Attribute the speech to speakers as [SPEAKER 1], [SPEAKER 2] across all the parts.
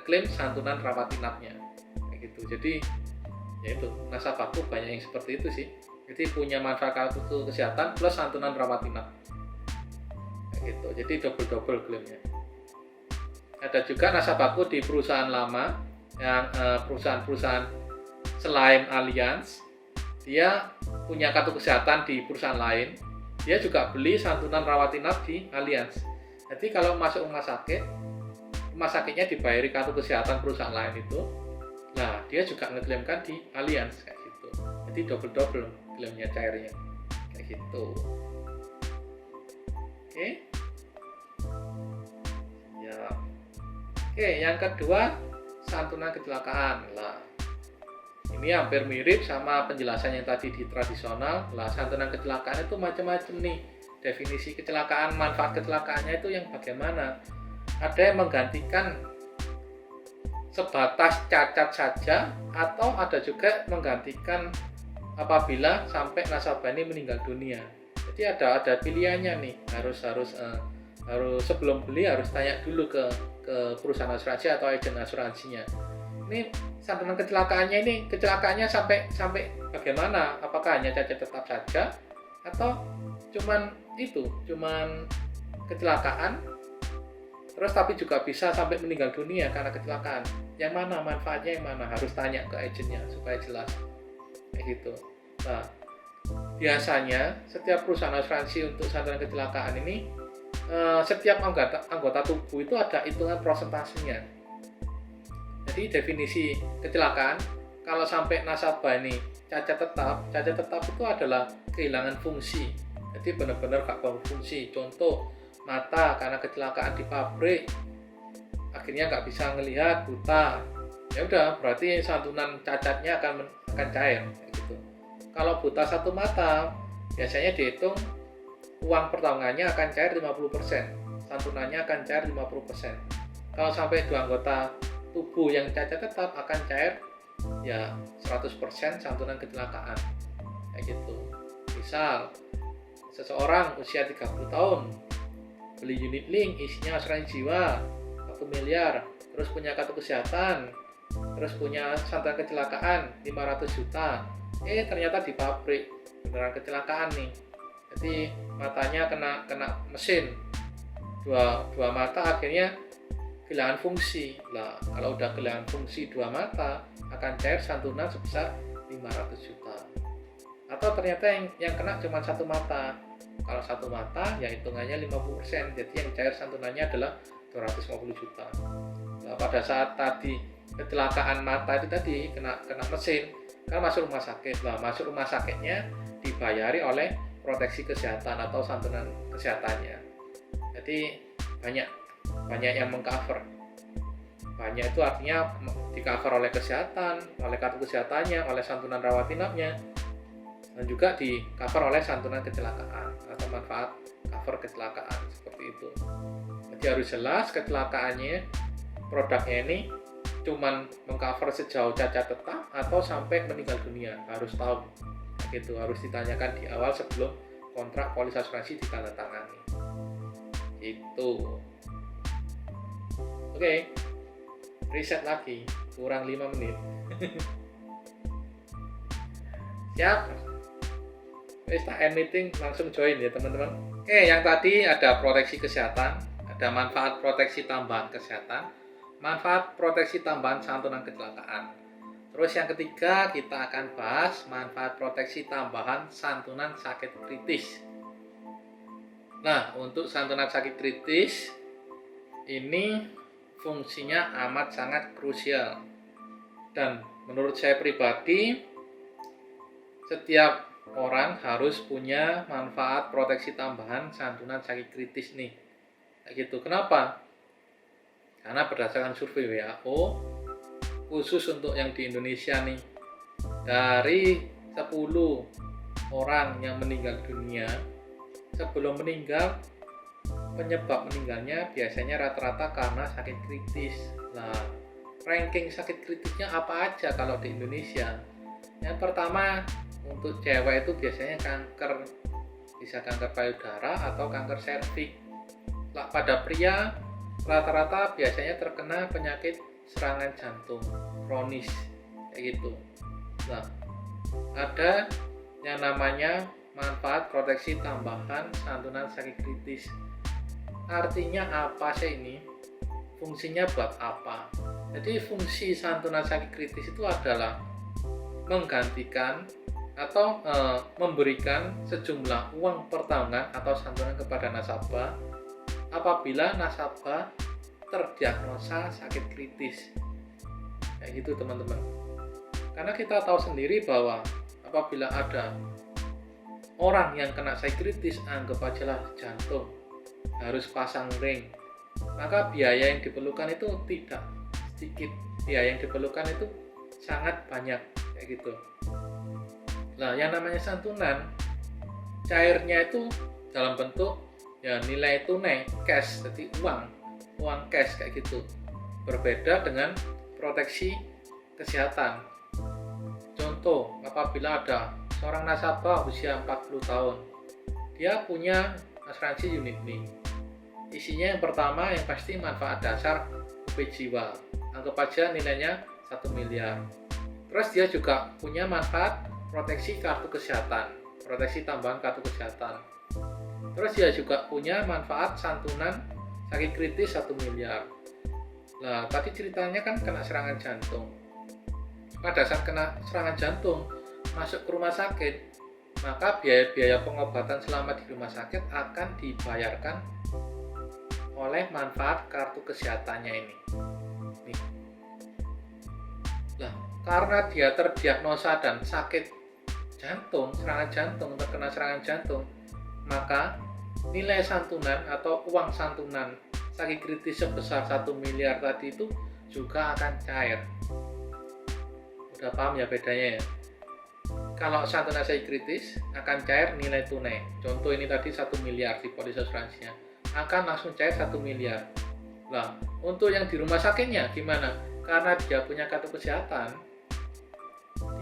[SPEAKER 1] ngeklaim santunan rawat inapnya kayak gitu. Jadi ya itu nasabahku banyak yang seperti itu sih, jadi punya manfaat kartu kesehatan plus santunan rawat inap kayak gitu, jadi double klaimnya. Ada juga nasabahku di perusahaan lama yang perusahaan selain Allianz, dia punya kartu kesehatan di perusahaan lain, dia juga beli santunan rawat inap di Allianz. Jadi kalau masuk rumah sakitnya dibayari kartu kesehatan perusahaan lain itu, nah dia juga ngeklaimkan di Allianz kayak gitu. Jadi double klaimnya cairnya kayak gitu. Oke. Ya. Oke, yang kedua santunan kecelakaan. Lah, ini hampir mirip sama penjelasan yang tadi di tradisional. Lah, santunan kecelakaan itu macam-macam nih. Definisi kecelakaan, manfaat kecelakaannya itu yang bagaimana? Ada yang menggantikan sebatas cacat saja, atau ada juga menggantikan apabila sampai nasabah ini meninggal dunia. Jadi ada pilihannya nih. Harus sebelum beli harus tanya dulu ke perusahaan asuransi atau agen asuransinya. Ini santunan kecelakaannya sampai bagaimana? Apakah hanya cacat tetap saja atau cuman kecelakaan terus tapi juga bisa sampai meninggal dunia karena kecelakaan? Yang mana manfaatnya, yang mana? Harus tanya ke agennya supaya jelas kayak gitu. Nah, biasanya setiap perusahaan asuransi untuk santunan kecelakaan ini setiap anggota tubuh itu ada hitungan prosentasenya. Jadi definisi kecelakaan, kalau sampai nasabah ini cacat tetap itu adalah kehilangan fungsi. Jadi benar-benar gak berfungsi. Contoh mata karena kecelakaan di pabrik, akhirnya nggak bisa ngelihat, buta. Ya udah, berarti santunan cacatnya akan cair. Gitu. Kalau buta satu mata, biasanya dihitung uang pertanggungannya akan cair 50%, santunannya akan cair 50%. Kalau sampai dua anggota tubuh yang cacat tetap akan cair ya 100% santunan kecelakaan kayak gitu. Misal seseorang usia 30 tahun beli unit link isinya asuransi jiwa 1 miliar, terus punya kartu kesehatan, terus punya santunan kecelakaan 500 juta, ternyata di pabrik beneran kecelakaan nih. Jadi matanya kena mesin, dua mata akhirnya kehilangan fungsi. Lah, kalau udah kehilangan fungsi dua mata akan cair santunan sebesar 500 juta. Atau ternyata yang kena cuma satu mata. Kalau satu mata ya hitungannya 50%, jadi yang cair santunannya adalah 250 juta. Nah, pada saat tadi kecelakaan mata itu tadi kena mesin, kan masuk rumah sakit. Lah, masuk rumah sakitnya dibayari oleh proteksi kesehatan atau santunan kesehatannya. Jadi banyak yang mengcover. Banyak itu artinya di-cover oleh kesehatan, oleh kartu kesehatannya, oleh santunan rawat inapnya, dan juga di-cover oleh santunan kecelakaan atau manfaat cover kecelakaan seperti itu. Jadi harus jelas kecelakaannya, produknya ini cuman mengcover sejauh cacat tetap atau sampai meninggal dunia, harus tahu. Gitu, harus ditanyakan di awal sebelum kontrak polis asuransi ditandatangani. Itu. Oke. Riset lagi, kurang 5 menit. Siap. Wis tak end meeting, langsung join ya teman-teman. Oke, yang tadi ada proteksi kesehatan, ada manfaat proteksi tambahan kesehatan, manfaat proteksi tambahan santunan kecelakaan. Terus yang ketiga kita akan bahas manfaat proteksi tambahan santunan sakit kritis. Nah, untuk santunan sakit kritis ini fungsinya amat sangat krusial. Dan menurut saya pribadi, setiap orang harus punya manfaat proteksi tambahan santunan sakit kritis nih. Kayak gitu. Kenapa? Karena berdasarkan survei WHO, khusus untuk yang di Indonesia nih, dari 10 orang yang meninggal dunia, sebelum meninggal, penyebab meninggalnya biasanya rata-rata karena sakit kritis. Nah, ranking sakit kritisnya apa aja kalau di Indonesia? Yang pertama, untuk cewek itu biasanya kanker, bisa kanker payudara atau kanker serviks. Pada pria, rata-rata biasanya terkena penyakit serangan jantung kronis kayak gitu. Nah, ada yang namanya manfaat proteksi tambahan santunan sakit kritis. Artinya apa sih ini? Fungsinya buat apa? Jadi fungsi santunan sakit kritis itu adalah menggantikan atau memberikan sejumlah uang pertanggungan atau santunan kepada nasabah apabila nasabah terdiagnosa sakit kritis. Kayak gitu teman-teman. Karena kita tahu sendiri bahwa apabila ada orang yang kena sakit kritis, anggap ajalah jantung, harus pasang ring, maka biaya yang diperlukan itu tidak sedikit, biaya yang diperlukan itu sangat banyak kayak gitu. Nah, yang namanya santunan, cairnya itu dalam bentuk ya nilai tunai, cash, jadi uang cash kayak gitu. Berbeda dengan proteksi kesehatan. Contoh, apabila ada seorang nasabah usia 40 tahun, dia punya asuransi unit link. Isinya yang pertama yang pasti manfaat dasar UP jiwa, anggap aja nilainya 1 miliar. Terus dia juga punya manfaat proteksi kartu kesehatan, proteksi tambahan kartu kesehatan. Terus dia juga punya manfaat santunan sakit kritis 1 miliar. Nah, tadi ceritanya kan kena serangan jantung. Pada saat kena serangan jantung, masuk ke rumah sakit, maka biaya-biaya pengobatan selama di rumah sakit akan dibayarkan oleh manfaat kartu kesehatannya ini. Nih. Nah, karena dia terdiagnosa dan sakit jantung, serangan jantung, terkena serangan jantung, maka nilai santunan atau uang santunan sakit kritis sebesar 1 miliar tadi itu juga akan cair. Udah paham ya bedanya ya? Kalau santunan sakit kritis akan cair nilai tunai. Contoh ini tadi 1 miliar di polis asuransinya, akan langsung cair 1 miliar. Nah, untuk yang di rumah sakitnya gimana? Karena dia punya kartu kesehatan,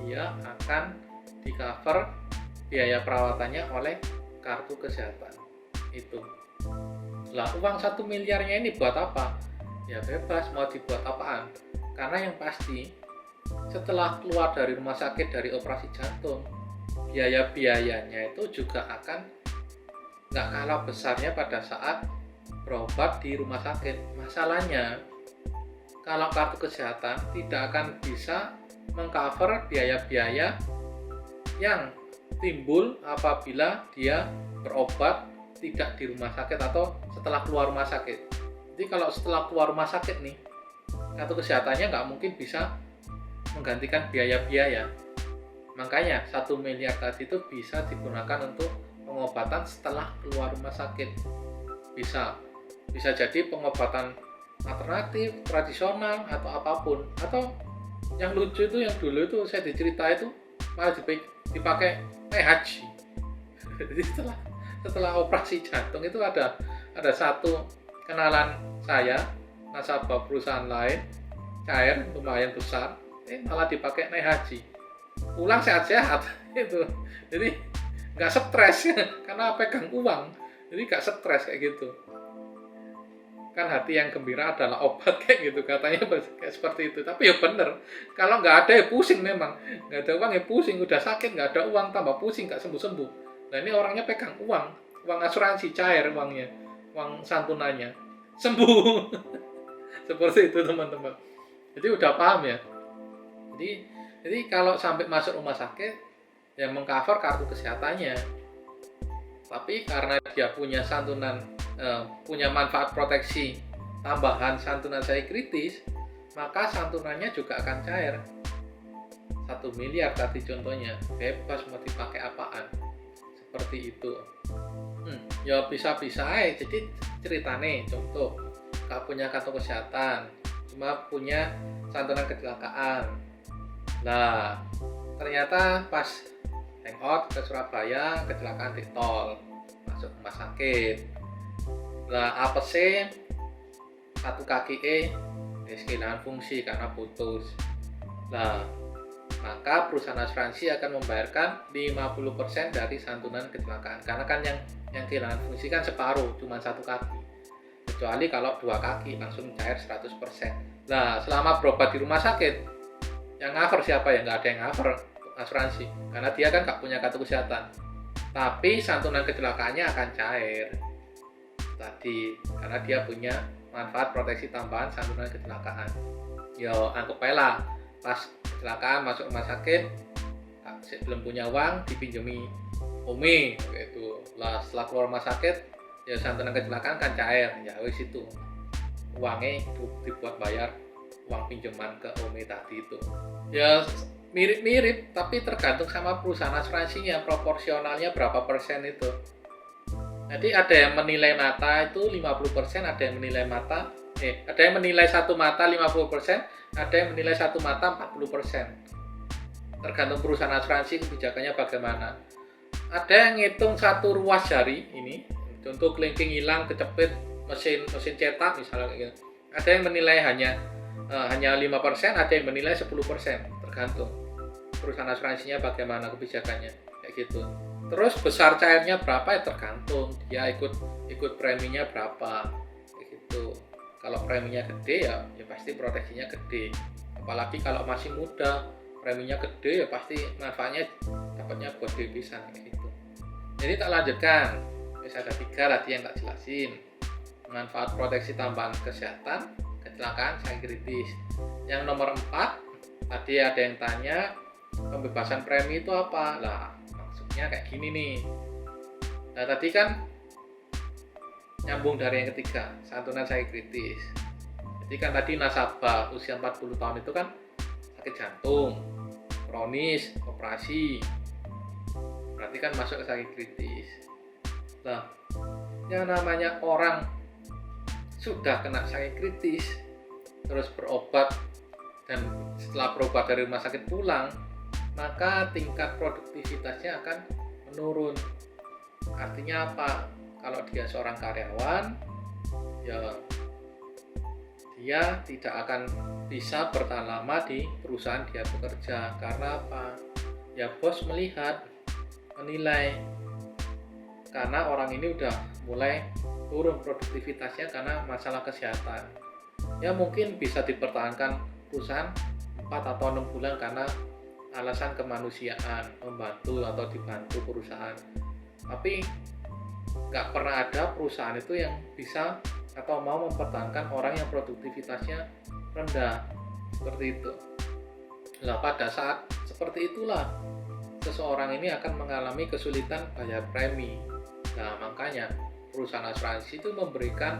[SPEAKER 1] dia akan di cover biaya perawatannya oleh kartu kesehatan itu. Lah, uang 1 miliarnya ini buat apa? Ya bebas mau dibuat apaan, karena yang pasti setelah keluar dari rumah sakit dari operasi jantung, biaya-biayanya itu juga akan nggak kalah besarnya pada saat berobat di rumah sakit. Masalahnya kalau kartu kesehatan tidak akan bisa mengcover biaya-biaya yang timbul apabila dia berobat tidak di rumah sakit atau setelah keluar rumah sakit. Jadi kalau setelah keluar rumah sakit nih, kartu kesehatannya nggak mungkin bisa menggantikan biaya-biaya. Makanya 1 miliar tadi itu bisa digunakan untuk pengobatan setelah keluar rumah sakit. Bisa jadi pengobatan alternatif, tradisional, atau apapun. Atau yang lucu itu yang dulu itu saya dicerita itu malah dipakai haji. Jadi setelah operasi jantung itu ada satu kenalan saya, nasabah perusahaan lain, cair lumayan besar, malah dipakai naik haji, pulang sehat-sehat itu. Jadi nggak stres karena pegang uang, jadi nggak stres kayak gitu. Kan hati yang gembira adalah obat kayak gitu katanya, kayak seperti itu. Tapi ya bener, kalau nggak ada ya pusing, memang nggak ada uang ya pusing, udah sakit nggak ada uang tambah pusing, nggak sembuh-sembuh. Nah ini orangnya pegang uang asuransi, cair uangnya, uang santunannya, sembuh. Seperti itu teman-teman. Jadi udah paham ya. Jadi kalau sampai masuk rumah sakit ya mengcover kartu kesehatannya. Tapi karena dia punya santunan, punya manfaat proteksi tambahan santunan sakit kritis, maka santunannya juga akan cair. 1 miliar tadi contohnya, bebas mau dipakai apaan. Seperti itu. Ya bisa-bisa aja. Jadi ceritane contoh, gak punya kartu kesehatan, cuma punya santunan kecelakaan. Nah, ternyata pas hangout ke Surabaya, kecelakaan di tol, masuk rumah sakit. Nah, apa sih satu kaki kehilangan fungsi karena putus. Nah, maka perusahaan asuransi akan membayarkan 50% dari santunan kecelakaan. Karena kan yang kehilangan fungsi kan separuh, cuma 1 kaki. Kecuali kalau 2 kaki langsung cair 100%. Nah, selama berobat di rumah sakit, yang cover siapa ya? Nggak ada yang cover asuransi, karena dia kan nggak punya kartu kesehatan. Tapi santunan kecelakaannya akan cair tadi, karena dia punya manfaat proteksi tambahan santunan kecelakaan. Yo, anggap aja lah, pas kecelakaan masuk rumah sakit, belum punya uang, dipinjemi Umi, gitu. Lah setelah keluar rumah sakit, ya santunan kecelakaan kan cair, ya wis itu uangnya dibuat bayar uang pinjaman ke Umi tadi itu. Ya mirip-mirip, tapi tergantung sama perusahaan asuransinya, proporsionalnya berapa persen itu. Jadi ada yang menilai mata itu 50%, ada yang menilai mata ada yang menilai satu mata 50%, ada yang menilai satu mata 40%. Tergantung perusahaan asuransi kebijakannya bagaimana. Ada yang ngitung satu ruas jari ini, contoh kelingking hilang, kecepit mesin cetak misalnya gitu. Ada yang menilai hanya 5%, ada yang menilai 10%, tergantung perusahaan asuransinya bagaimana kebijakannya kayak gitu. Terus besar cairnya berapa ya tergantung dia ikut preminya berapa kayak gitu. Kalau preminya gede ya pasti proteksinya gede. Apalagi kalau masih muda, preminya gede ya pasti manfaatnya dapatnya gede pisan kayak gitu. Jadi tak lanjutkan. Ada 3 tadi yang tak jelasin. Manfaat proteksi tambahan kesehatan, kecelakaan, sangat kritis. Yang nomor 4, tadi ada yang tanya pembebasan premi itu apa? Lah, maksudnya kayak gini nih. Nah, tadi kan nyambung dari yang ketiga, santunan sangat kritis. Jadi kan tadi nasabah usia 40 tahun itu kan sakit jantung, kronis, operasi. Berarti kan masuk ke sakit kritis. Nah, yang namanya orang sudah kena sakit kritis terus berobat dan setelah berobat dari rumah sakit pulang, maka tingkat produktivitasnya akan menurun. Artinya apa? Kalau dia seorang karyawan, ya dia tidak akan bisa bertahan lama di perusahaan dia bekerja. Karena apa? Ya bos menilai karena orang ini udah mulai turun produktivitasnya karena masalah kesehatan. Ya mungkin bisa dipertahankan perusahaan 4 atau 6 bulan karena alasan kemanusiaan, membantu atau dibantu perusahaan. Tapi nggak pernah ada perusahaan itu yang bisa atau mau mempertahankan orang yang produktivitasnya rendah seperti itu. Nah, pada saat seperti itulah seseorang ini akan mengalami kesulitan bayar premi. Nah, makanya perusahaan asuransi itu memberikan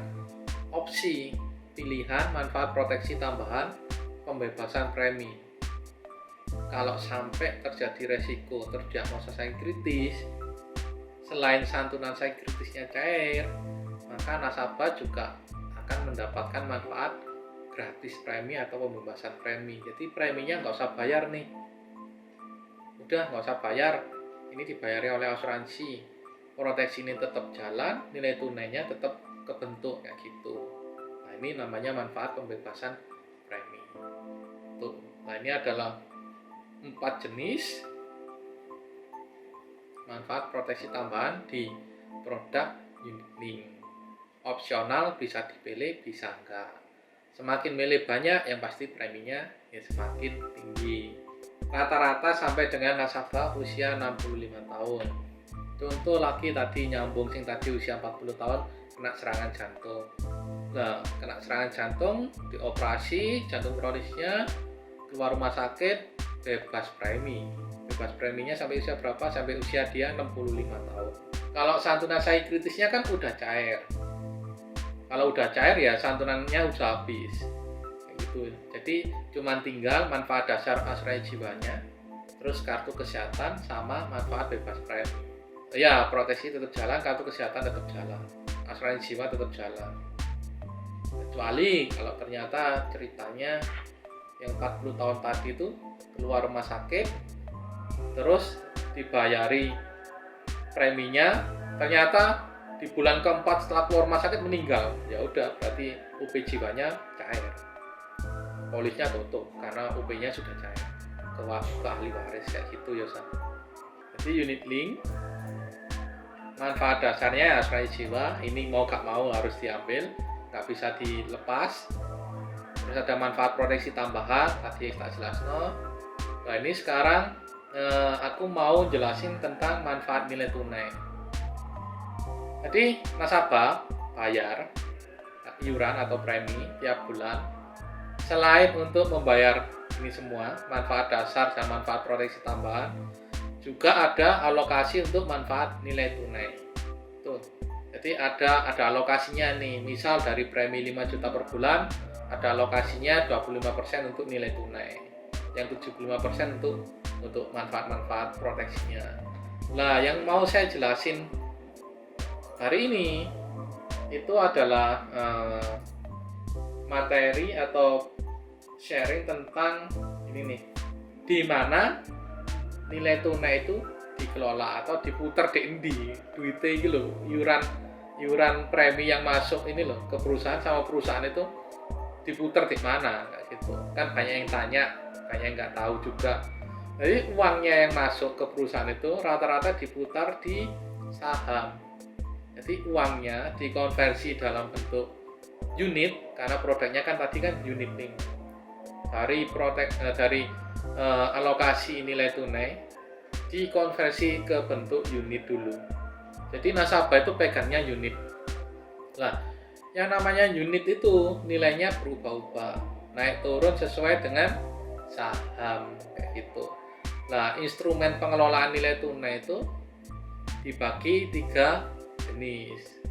[SPEAKER 1] opsi pilihan manfaat proteksi tambahan pembebasan premi. Kalau sampai terjadi resiko terdiagnosa sakit kritis, selain santunan sakit kritisnya cair, maka nasabah juga akan mendapatkan manfaat gratis premi atau pembebasan premi. Jadi preminya nggak usah bayar nih, udah nggak usah bayar, ini dibayari oleh asuransi. Proteksi ini tetap jalan, nilai tunainya tetap kebentuk kayak gitu. Nah, ini namanya manfaat pembebasan premi. Tuh. Nah, ini adalah 4 jenis manfaat proteksi tambahan di produk unit link. Opsional, bisa dipilih, bisa enggak. Semakin milih banyak, yang pasti preminya ya semakin tinggi. Rata-rata sampai dengan nasabah usia 65 tahun. Contoh lagi tadi nyambung sing tadi usia 40 tahun kena serangan jantung. Nah, kena serangan jantung, dioperasi, jantung kronisnya, keluar rumah sakit, bebas premi. Bebas preminya sampai usia berapa? Sampai usia dia 65 tahun. Kalau santunan sakit kritisnya kan udah cair. Kalau udah cair ya santunannya udah habis. Kayak gitu. Jadi cuman tinggal manfaat dasar asuransi jiwanya, terus kartu kesehatan sama manfaat bebas premi. Ya, proteksi tetap jalan, kartu kesehatan tetap jalan, asuransi jiwa tetap jalan. Kecuali kalau ternyata ceritanya yang 40 tahun tadi itu keluar rumah sakit, terus dibayari preminya, ternyata di bulan keempat setelah keluar rumah sakit meninggal. Ya udah, berarti UP jiwanya cair. Polisnya tutup karena UP-nya sudah cair. Ke ahli waris kayak gitu ya, San. Jadi unit link manfaat dasarnya asuransi jiwa ini mau gak mau harus diambil, gak bisa dilepas. terus ada manfaat proteksi tambahan tadi tak jelas. Nah ini sekarang aku mau jelasin tentang manfaat nilai tunai. Jadi nasabah bayar iuran atau premi tiap bulan, selain untuk membayar ini semua manfaat dasar dan manfaat proteksi tambahan, juga ada alokasi untuk manfaat nilai tunai. Tuh. Jadi ada alokasinya nih, misal dari premi 5 juta per bulan, ada alokasinya 25% untuk nilai tunai, yang 75% untuk manfaat-manfaat proteksinya. Nah, yang mau saya jelasin hari ini itu adalah materi atau sharing tentang ini nih, di mana nilai tunai itu dikelola atau diputar di duitnya gitu loh, iuran premi yang masuk ini loh ke perusahaan sama perusahaan itu diputar di mana kayak gitu. Kan banyak yang tanya, banyak yang nggak tahu juga. Jadi uangnya yang masuk ke perusahaan itu rata-rata diputar di saham. Jadi uangnya dikonversi dalam bentuk unit, karena produknya kan tadi kan unit link. Dari alokasi nilai tunai dikonversi ke bentuk unit dulu. Jadi nasabah itu pegangnya unit. Nah, yang namanya unit itu nilainya berubah-ubah, naik turun sesuai dengan saham kayak gitu. Nah, instrumen pengelolaan nilai tunai itu dibagi 3 jenis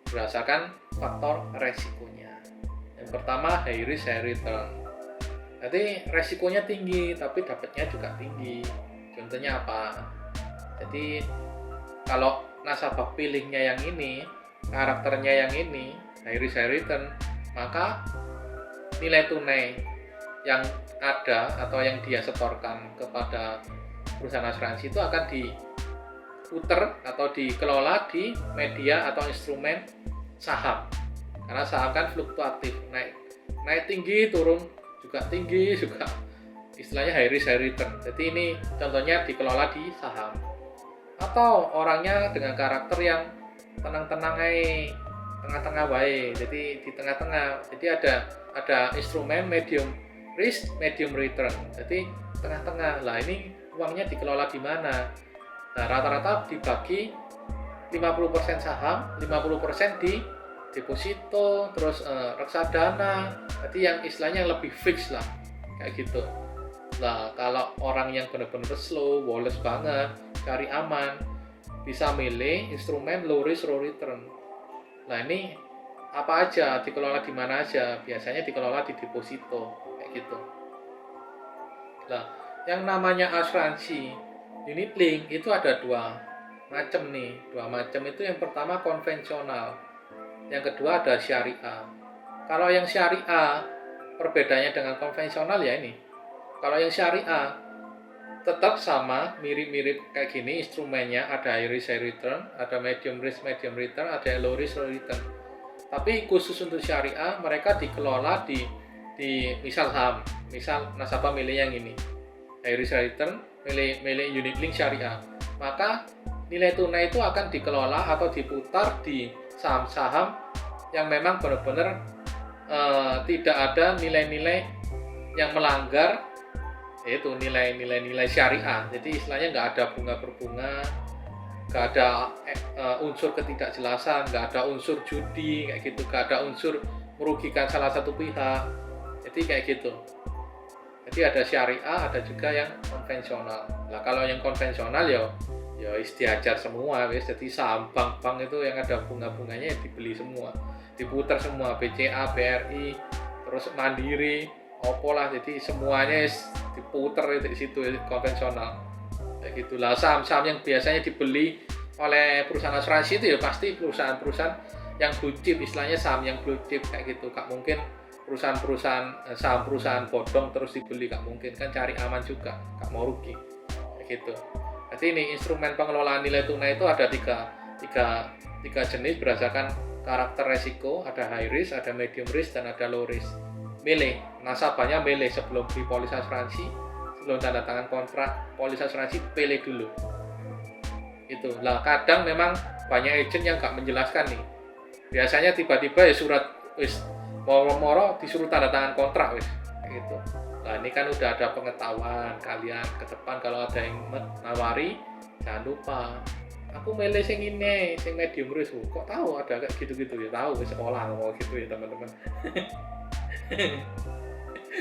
[SPEAKER 1] berdasarkan faktor resikonya. Yang pertama high risk high return. Jadi resikonya tinggi tapi dapatnya juga tinggi. Contohnya apa? Jadi kalau nasabah pilihnya yang ini, karakternya yang ini, high risk high return, maka nilai tunai yang ada atau yang dia setorkan kepada perusahaan asuransi itu akan diputer atau dikelola di media atau instrumen saham. Karena saham kan fluktuatif, naik tinggi, turun juga tinggi juga. Istilahnya high risk high return. Jadi ini contohnya dikelola di saham. Atau orangnya dengan karakter yang tenang-tenang tengah-tengah baik. Jadi di tengah-tengah. Jadi ada instrumen medium risk, medium return. Jadi tengah-tengah. Lah ini uangnya dikelola di mana? Nah, rata-rata dibagi 50% saham, 50% di deposito, terus reksadana. Jadi yang istilahnya lebih fix lah. Kayak gitu. Nah, kalau orang yang benar-benar slow, woles banget, cari aman, bisa milih instrumen low risk low return. Nah, ini apa aja, dikelola di mana aja? Biasanya dikelola di deposito, kayak gitu. Nah, yang namanya asuransi unit link itu ada 2 macam nih. 2 macam itu, yang pertama konvensional, yang kedua ada syariah. Kalau yang syariah, perbedaannya dengan konvensional ya ini. Kalau yang syariah tetap sama, mirip-mirip kayak gini instrumennya, ada high risk high return, ada medium risk medium return, ada low risk low return. Tapi khusus untuk syariah mereka dikelola di misal saham, misal nasabah milih yang ini high risk high return, milih unit link syariah, maka nilai tunai itu akan dikelola atau diputar di saham-saham yang memang benar-benar tidak ada nilai-nilai yang melanggar, yaitu nilai-nilai syariah. Jadi istilahnya nggak ada bunga berbunga, nggak ada unsur ketidakjelasan, nggak ada unsur judi kayak gitu, nggak ada unsur merugikan salah satu pihak. Jadi kayak gitu. Jadi ada syariah, ada juga yang konvensional. Nah, kalau yang konvensional ya diajar semua, guys. Jadi saham bank-bank itu yang ada bunga-bunganya ya dibeli semua, diputar semua, BCA, BRI, terus Mandiri, Oppo lah. Jadi semuanya diputar di situ, konvensional. Kayak gitulah. Saham-saham yang biasanya dibeli oleh perusahaan asuransi itu ya pasti perusahaan-perusahaan yang blue chip, istilahnya saham yang blue chip kayak gitu. Gak mungkin saham perusahaan bodong terus dibeli, gak mungkin, kan cari aman juga, gak mau rugi kayak gitu. Jadi ini instrumen pengelolaan nilai tunai itu ada tiga jenis berdasarkan karakter resiko, ada high risk, ada medium risk, dan ada low risk. Milih, nasabahnya milih sebelum beli polis asuransi, sebelum tanda tangan kontrak polis asuransi, pilih dulu. Itu lah, kadang memang banyak agent yang gak menjelaskan nih. Biasanya tiba-tiba ya surat moro-moro disuruh tanda tangan kontrak wis gitu. Nah ini kan udah ada pengetahuan kalian ke depan kalau ada yang nawari jangan lupa aku milih sing ini sing medium risk. Kok tahu ada kayak gitu-gitu ya? Tahu di sekolah ngomong gitu ya teman-teman.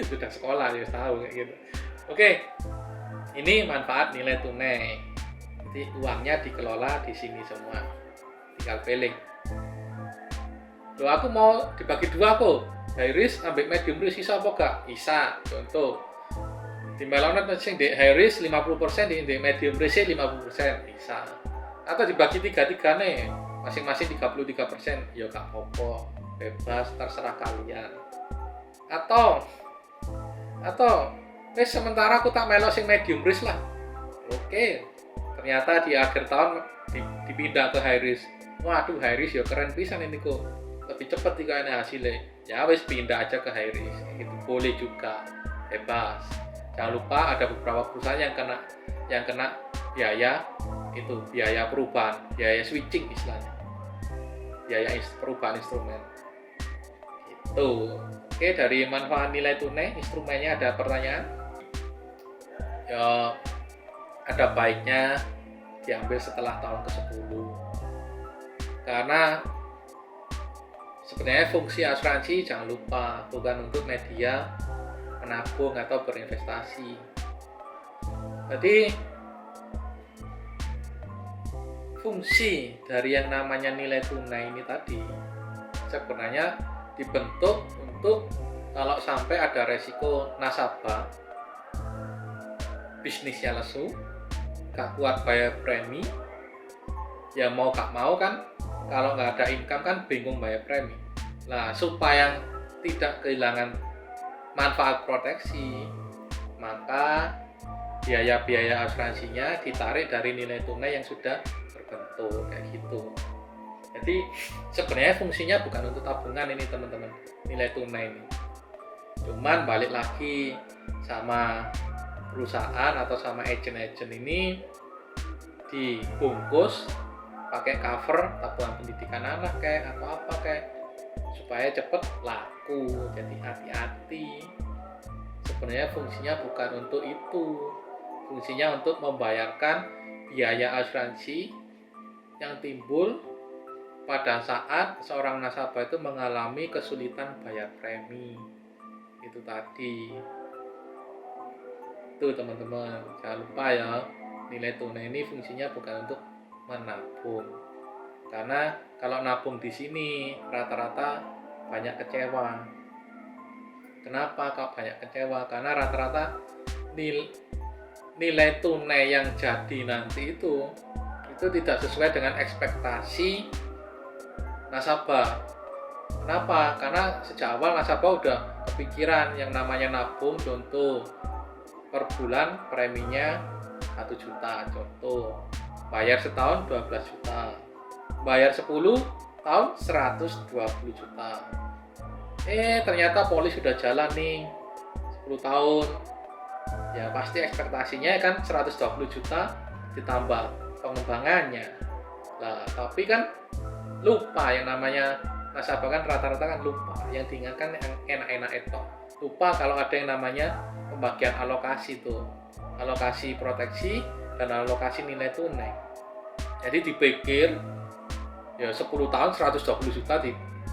[SPEAKER 1] Sudah sekolah ya tahu kayak gitu. Oke, ini manfaat nilai tunai. Jadi uangnya dikelola di sini semua, tinggal pilih. Loh aku mau dibagi dua kok, high risk ambil medium risk bisa apa gak? Bisa. Contoh di melonet sing di high risk 50%, di medium risk 50% bisa. Atau dibagi tiga nih, masing-masing 33%, ya gak apa-apa, bebas terserah kalian. Atau sementara aku tak melok sing medium risk lah. Oke, ternyata di akhir tahun dipindah ke high risk. Waduh, high risk ya keren pisan ini kok. Lebih cepat jika ini hasilnya. Ya wes pindah aja ke high risk. Itu boleh juga, bebas. Jangan lupa ada beberapa perusahaan yang kena biaya itu, biaya perubahan, biaya switching istilahnya. Biaya perubahan instrumen. Itu. Oke, dari manfaat nilai tunai, instrumennya ada pertanyaan? Ya, ada baiknya diambil setelah tahun ke-10. Karena sebenarnya fungsi asuransi jangan lupa bukan untuk media menabung atau berinvestasi. Jadi fungsi dari yang namanya nilai tunai ini tadi sebenarnya dibentuk untuk kalau sampai ada resiko nasabah bisnisnya lesu, gak kuat bayar premi, ya mau gak mau kan kalau nggak ada income kan bingung bayar premi. Nah supaya tidak kehilangan manfaat proteksi, maka biaya-biaya asuransinya ditarik dari nilai tunai yang sudah terbentuk kayak gitu. Jadi sebenarnya fungsinya bukan untuk tabungan ini teman-teman, nilai tunai ini. Cuman balik lagi sama perusahaan atau sama agent-agent ini dibungkus pakai cover tabungan pendidikan anak kayak atau apa kayak supaya cepet laku. Jadi hati-hati. Sebenarnya fungsinya bukan untuk itu. Fungsinya untuk membayarkan biaya asuransi yang timbul pada saat seorang nasabah itu mengalami kesulitan bayar premi. Itu tadi. Itu teman-teman, jangan lupa ya, nilai tunai ini fungsinya bukan untuk menabung. Karena kalau nabung di sini rata-rata banyak kecewa. Kenapa kok banyak kecewa? Karena rata-rata nilai tunai yang jadi nanti itu tidak sesuai dengan ekspektasi nasabah. Kenapa? Karena sejak awal nasabah udah kepikiran yang namanya nabung, contoh per bulan preminya 1 juta, contoh bayar setahun 12 juta, bayar 10 tahun 120 juta. Ternyata polis sudah jalan nih 10 tahun, ya pasti ekspektasinya kan 120 juta ditambah pengembangannya. Nah tapi kan lupa yang namanya nasabah kan rata-rata kan lupa, yang diingatkan yang enak-enak itu. Lupa kalau ada yang namanya pembagian alokasi tuh, alokasi proteksi dan alokasi nilai tunai. Jadi dipikir ya 10 tahun 120 juta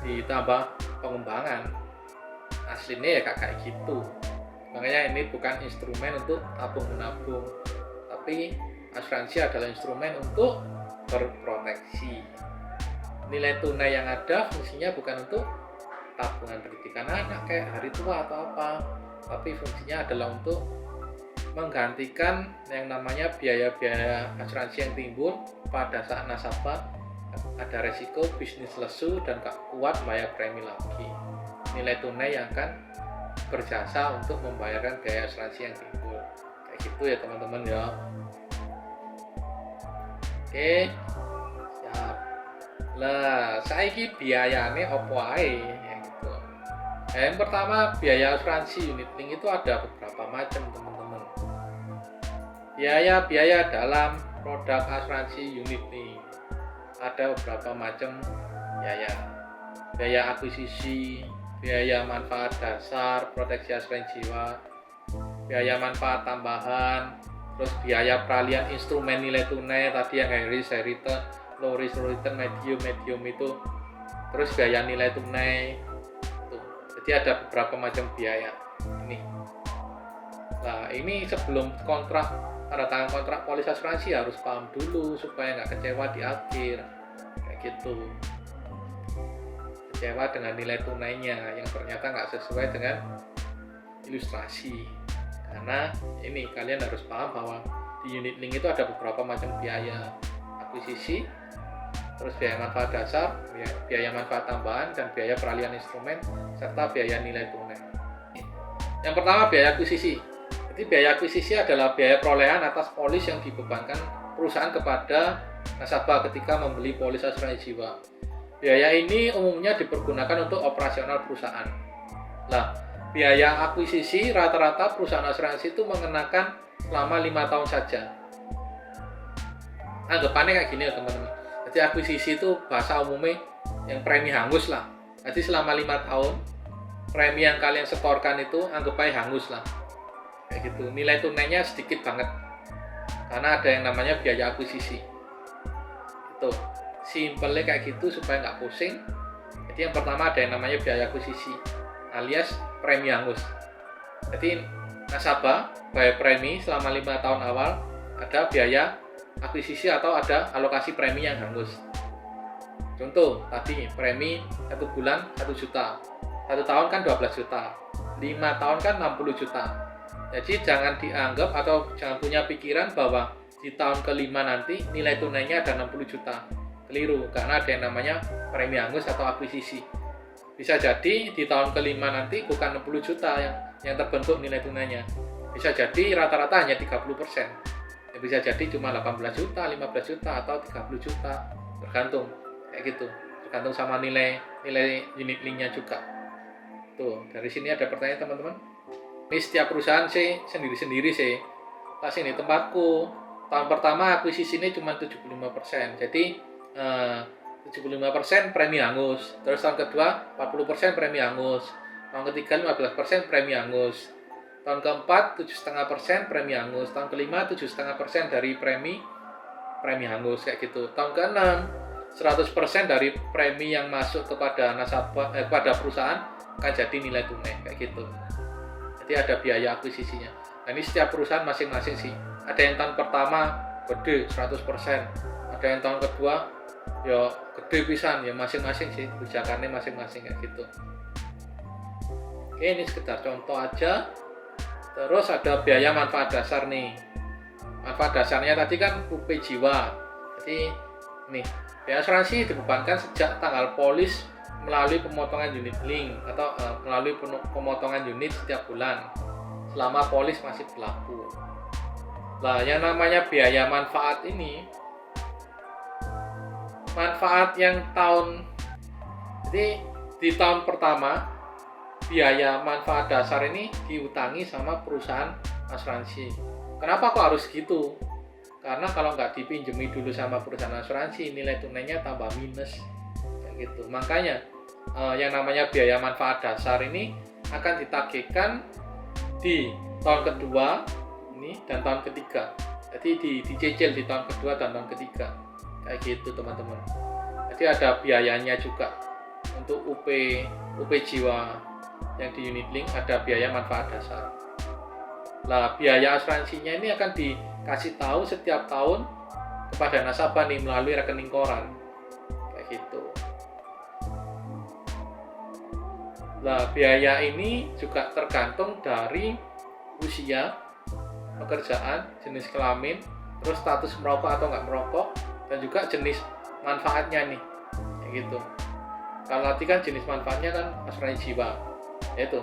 [SPEAKER 1] ditambah pengembangan. Aslinya ya kayak gitu. Makanya ini bukan instrumen untuk tabung-menabung, tapi asuransi adalah instrumen untuk berproteksi. Nilai tunai yang ada fungsinya bukan untuk tabungan pendidikan anak kayak hari tua atau apa, tapi fungsinya adalah untuk menggantikan yang namanya biaya-biaya asuransi yang timbul pada saat nasabah ada resiko bisnis lesu dan gak kuat bayar premi lagi. Nilai tunai yang akan berjasa untuk membayarkan biaya asuransi yang timbul kayak gitu ya teman-teman ya. Oke, siap. Lah, saiki biayane opo ae ya gitu. Yang pertama, biaya asuransi unit link itu ada beberapa macam, teman-teman. Biaya dalam produk asuransi unit link ada beberapa macam biaya. Biaya akuisisi, biaya manfaat dasar, proteksi asuransi jiwa, biaya manfaat tambahan, terus biaya peralihan instrumen nilai tunai tadi yang high risk, high return, low risk, low return, medium itu, terus biaya nilai tunai. Tuh. Jadi ada beberapa macam biaya ini. Nah ini sebelum tanda tangan kontrak polis asuransi harus paham dulu supaya nggak kecewa di akhir kayak gitu, kecewa dengan nilai tunainya yang ternyata nggak sesuai dengan ilustrasi. Karena ini kalian harus paham bahwa di unit link itu ada beberapa macam biaya akuisisi, terus biaya manfaat dasar, biaya manfaat tambahan, dan biaya peralihan instrumen, serta biaya nilai tunai. Yang pertama biaya akuisisi. Jadi biaya akuisisi adalah biaya perolehan atas polis yang dibebankan perusahaan kepada nasabah ketika membeli polis asuransi jiwa. Biaya ini umumnya dipergunakan untuk operasional perusahaan. Nah, biaya akuisisi rata-rata perusahaan asuransi itu mengenakan selama 5 tahun saja. Anggapannya kayak gini ya teman-teman. Jadi akuisisi itu bahasa umumnya yang premi hangus lah. Jadi selama 5 tahun premi yang kalian setorkan itu anggap aja hangus lah. Kayak gitu. Nilai tunainya sedikit banget. Karena ada yang namanya biaya akuisisi. Itu simpelnya kayak gitu supaya nggak pusing. Jadi yang pertama ada yang namanya biaya akuisisi alias premi hangus. Jadi nasabah bayar premi selama 5 tahun awal, ada biaya akuisisi atau ada alokasi premi yang hangus. Contoh tadi premi 1 bulan 1 juta, 1 tahun kan 12 juta, 5 tahun kan 60 juta. Jadi jangan dianggap atau jangan punya pikiran bahwa di tahun ke-5 nanti nilai tunainya ada 60 juta. Keliru, karena ada yang namanya premi hangus atau akuisisi. Bisa jadi di tahun ke-5 nanti bukan 60 juta yang terbentuk nilai tunainya. Bisa jadi rata-rata hanya 30%. Bisa jadi cuma 18 juta, 15 juta, atau 30 juta. Tergantung, kayak gitu. Tergantung sama nilai unit link-nya juga. Tuh, dari sini ada pertanyaan teman-teman. Ini setiap perusahaan sih sendiri-sendiri sih. Pas ini tempatku, tahun pertama akuisisi ini cuma 75%. Jadi 75% premi hangus. Terus tahun kedua 40% premi hangus. Tahun ketiga 15% premi hangus. Tahun keempat 7,5% premi hangus. Tahun kelima 7,5% dari premi hangus kayak gitu. Tahun keenam 100% dari premi yang masuk kepada nasabah kepada perusahaan akan jadi nilai tunai kayak gitu. Jadi ada biaya akuisisinya. Nah, ini setiap perusahaan masing-masing sih. Ada yang tahun pertama gede 100%. Ada yang tahun kedua ya gede pisan, ya masing-masing sih, kebijakannya masing-masing kayak gitu. Oke, ini sekedar contoh aja. Terus ada biaya manfaat dasar nih. Manfaat dasarnya tadi kan UP jiwa. Jadi nih, biaya asuransi dibebankan sejak tanggal polis melalui pemotongan unit link atau melalui pemotongan unit setiap bulan selama polis masih berlaku. Nah, yang namanya biaya manfaat ini, manfaat yang jadi di tahun pertama biaya manfaat dasar ini diutangi sama perusahaan asuransi. Kenapa kok harus gitu? Karena kalau nggak dipinjemi dulu sama perusahaan asuransi, nilai tunainya tambah minus kayak gitu. Makanya yang namanya biaya manfaat dasar ini akan ditagihkan di tahun kedua ini dan tahun ketiga. Jadi dicicil di tahun kedua dan tahun ketiga. Kayak gitu teman-teman. Jadi ada biayanya juga untuk UP jiwa yang di unit link, ada biaya manfaat dasar. Nah, biaya asuransinya ini akan dikasih tahu setiap tahun kepada nasabah nih melalui rekening koran kayak gitu. Nah, biaya ini juga tergantung dari usia, pekerjaan, jenis kelamin, terus status merokok atau nggak merokok, dan juga jenis manfaatnya nih kayak gitu. Kalau tadi kan jenis manfaatnya kan asuransi jiwa, yaitu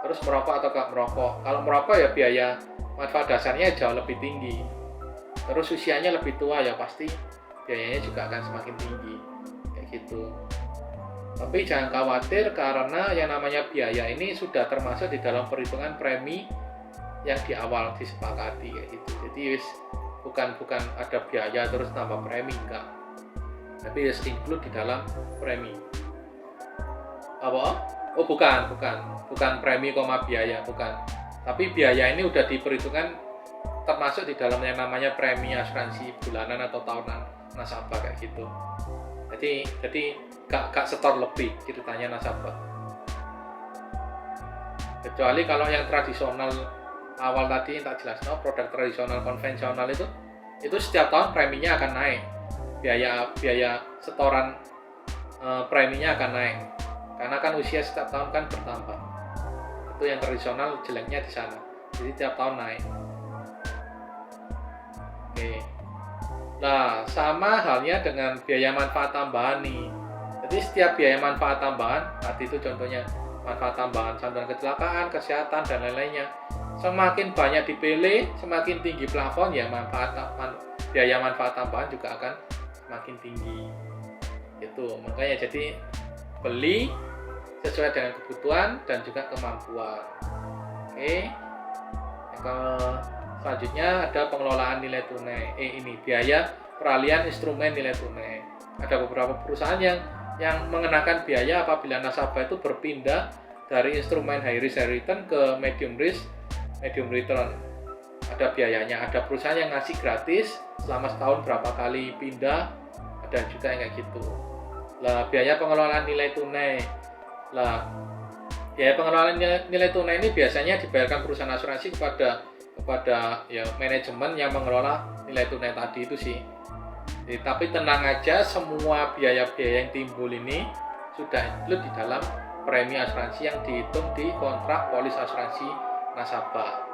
[SPEAKER 1] terus merokok atau nggak merokok. Kalau merokok ya biaya manfaat dasarnya jauh lebih tinggi. Terus usianya lebih tua ya pasti biayanya juga akan semakin tinggi kayak gitu. Tapi jangan khawatir karena yang namanya biaya ini sudah termasuk di dalam perhitungan premi yang di awal disepakati kayak gitu. Jadi bukan ada biaya terus tambah premi, enggak. Tapi include di dalam premi. Apa? Oh bukan premi koma biaya, bukan. Tapi biaya ini udah diperhitungkan termasuk di dalam yang namanya premi asuransi bulanan atau tahunan nasabah kayak gitu. Jadi gak setor lebih ceritanya nasabah. Kecuali kalau yang tradisional awal tadi yang tak jelas, produk tradisional konvensional itu setiap tahun preminya akan naik, biaya setoran preminya akan naik karena kan usia setiap tahun kan bertambah. Itu yang tradisional jeleknya di sana, jadi tiap tahun naik. Oke. Nah, sama halnya dengan biaya manfaat tambahan nih. Jadi setiap biaya manfaat tambahan, tadi itu contohnya manfaat tambahan santunan kecelakaan, kesehatan dan lain-lainnya. Semakin banyak dipilih, semakin tinggi plafon ya biaya manfaat tambahan juga akan semakin tinggi. Itu makanya jadi beli sesuai dengan kebutuhan dan juga kemampuan. Oke. Selanjutnya ada pengelolaan nilai tunai. Ini biaya peralihan instrumen nilai tunai. Ada beberapa perusahaan yang mengenakan biaya apabila nasabah itu berpindah dari instrumen high risk high return ke medium risk medium return. Ada biayanya. Ada perusahaan yang ngasih gratis selama setahun berapa kali pindah. Ada juga yang kayak gitu. Lah biaya pengelolaan nilai tunai. Lah biaya pengelolaan nilai tunai ini biasanya dibayarkan perusahaan asuransi kepada ya manajemen yang mengelola nilai tunai tadi itu sih. Jadi, tapi tenang aja, semua biaya-biaya yang timbul ini sudah include di dalam premi asuransi yang dihitung di kontrak polis asuransi nasabah.